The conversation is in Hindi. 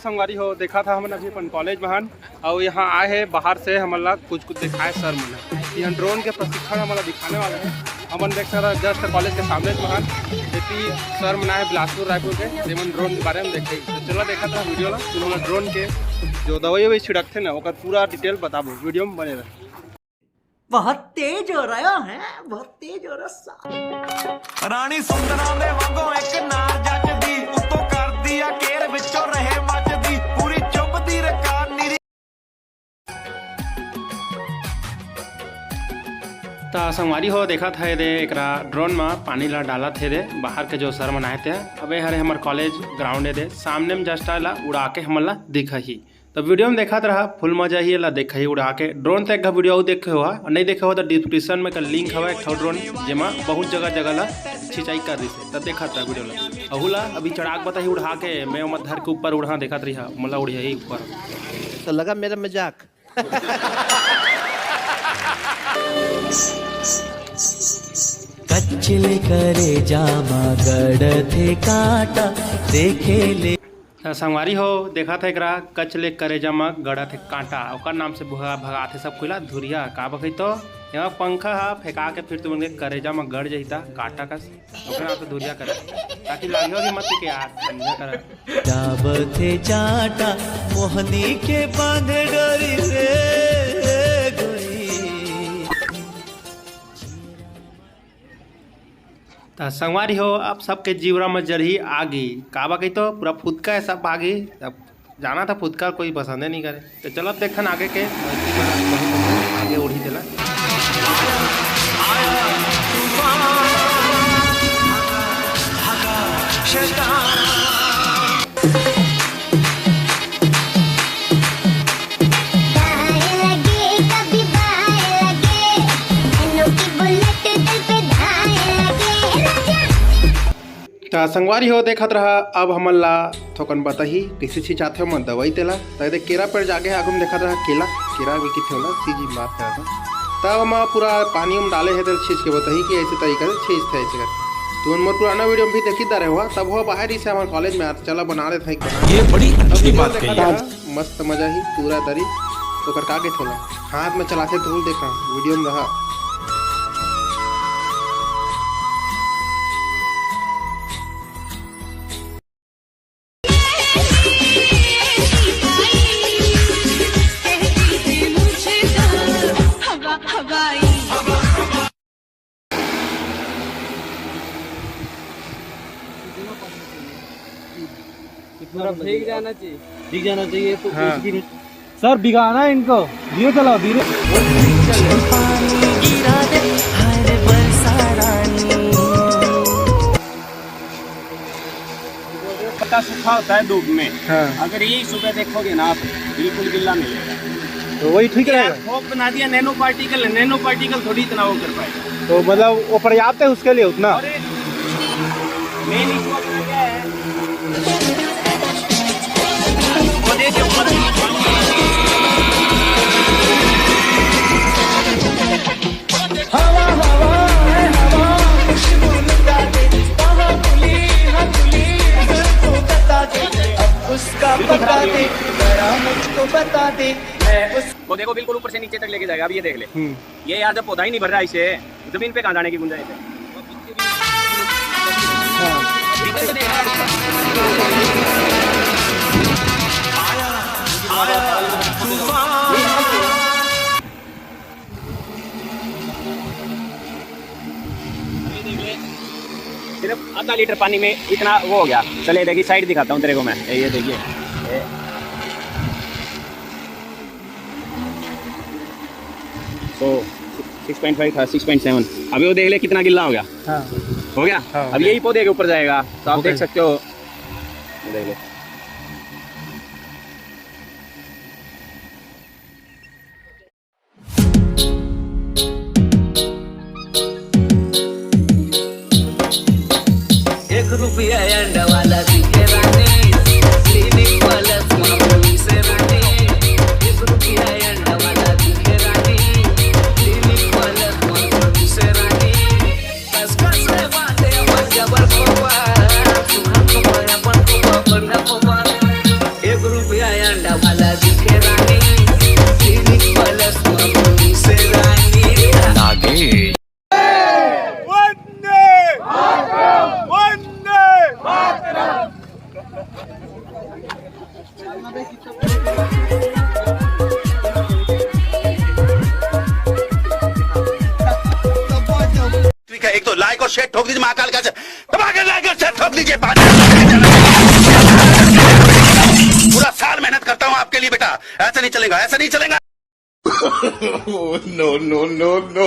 संगवारी हो देखा था हमन अभी अपन कॉलेज महान और यहाँ आए हैं बाहर से हमला कुछ दिखाए सर मन यहाँ ड्रोन के प्रशिक्षण हमारा दिखाने वाले हैं। हमन देख सकते जस्ट कॉलेज के सामने महान खेती सर मना है बिलासपुर रायपुर के जेमन ड्रोन के बारे में देखे तो चलो देखा था वीडियो ला तुम ड्रोन के जो दवाई वही छिड़कते ना वो पूरा डिटेल बताबो वीडियो में बने रहे। बहुत तेज हो रहा है, बहुत तेज हो रहा। रानी सुंदरा दे वांगो एक नार जट दी उतो कर दिया केर विचों रहे मचदी पूरी चुभदी रकार नीरी। तो संगवारी हो देखा था ये एकरा ड्रोन में पानी ला डाला थे दे बाहर के जो सर मनाए थे अबे हरे हमार कॉलेज ग्राउंड है दे सामने में जस्ट आला उड़ा के हमला दिखा ही तो वीडियो में देखा रहा फुल मजा ही ला देखा ही उड़ा के ड्रोन तक का वीडियो देखे हुआ और नहीं देखे हो तो डिस्क्रिप्शन में का लिंक हवा एक ड्रोन जेमा बहुत जगह ला सिंचाई कर रही है तब देखा था वीडियो ला अहुला अभी चढ़ाक बता ही उड़ा के मैं मत धर के ऊपर उड़ा देखा रही मला उड़िया ही ऊपर तो लगा मेरा मजाक। कच्चे करे जामा गड़ थे काटा देखे ले संगवारी हो देखा था एकरा कचले करेजा में गड़ा थे कांटा और नाम से भगा थे सब खुला धुरिया का बखई तो यहाँ पंखा हा फेंका के फिर तुम करेजा में गड़ जाता कांटा का तो धुरिया करे ताकि लागे कि मत के यार समझा कर जाब थे चाटा मोहनी के बांध डोरी रे गोरी। संगवारी हो अब सबके जीवरा में जरही आगी काबा कही तो पूरा फुदका है सब आगी अब जाना था फुदका कोई पसंद नहीं करे तो चलो देखन आगे के आगे उड़ी दिला। तो संगवारी हो देखत रहा अब हमन ला थोकन बताही किसी चीज चाहते हो मन दवाई तेला तो केरा पेड़ जागे आगम देखत रहा केरा भी किथे होला सीजी बात कर रहा तब हम पूरा पानी में डाले है तो चीज के बताही कि ऐसे तरीके से चीज थे ऐसे कर तो मोर पुराना वीडियो में भी देखी दे रहे हुआ तब हुआ बाहर ही से हमारे कॉलेज में आते चला बना रहे थे ये बड़ी अच्छी बात है मस्त मजा ही पूरा तरी तो कर कागे थोड़ा हाथ में चलाते तो देख रहा वीडियो में रहा। भीग जाना चाहिए तो हाँ। कुछ भी नहीं सर बिगाना है इनको धीरे चलाओ धीरे पत्ता सूखा होता है धूप में हाँ। अगर यही सुबह देखोगे ना आप बिल्कुल गिल्ला मिलेगा तो वही ठीक रहेगा। फोक बना दिया नैनो पार्टिकल थोड़ी इतना वो कर पाएगा तो मतलब वो पर्याप्त है उसके लिए उतना मेन इशू अपना क्या है उसका बता दे जरा मुझको बता दे वो देखो बिल्कुल ऊपर से नीचे तक लेके जाएगा। अब ये देख ले ये यार जब पौधा ही नहीं भर रहा इसे जमीन पे कहाँ जाने की गुंजाइश है। सिर्फ आधा लीटर पानी में इतना वो हो गया। चले देखिए साइड दिखाता हूँ तेरे को मैं ये देखिए तो 6.5 था 6.7 अभी वो देख ले कितना गिल्ला हो गया। हाँ। हो गया हाँ, अब यही पौधे के ऊपर जाएगा तो आप देख सकते हो देख ले रुपया अंडा वाला दिखे रानी क्लिनिक वाला मामूली से रानी 1 रुपया अंडा वाला दिखे रानी क्लिनिक वाला मामूली से रानी कसका से बातें अपन जबर को तुम हमको अपन को पकड़ना पवा 1 ठीक है, एक तो लाइक और शेयर ठोक दीजिए, महाकाल का दबा के लाइक और शेयर ठोक दीजिए। पूरा साल मेहनत करता हूँ आपके लिए बेटा, ऐसा नहीं चलेगा, ऐसा नहीं चलेगा। No no no no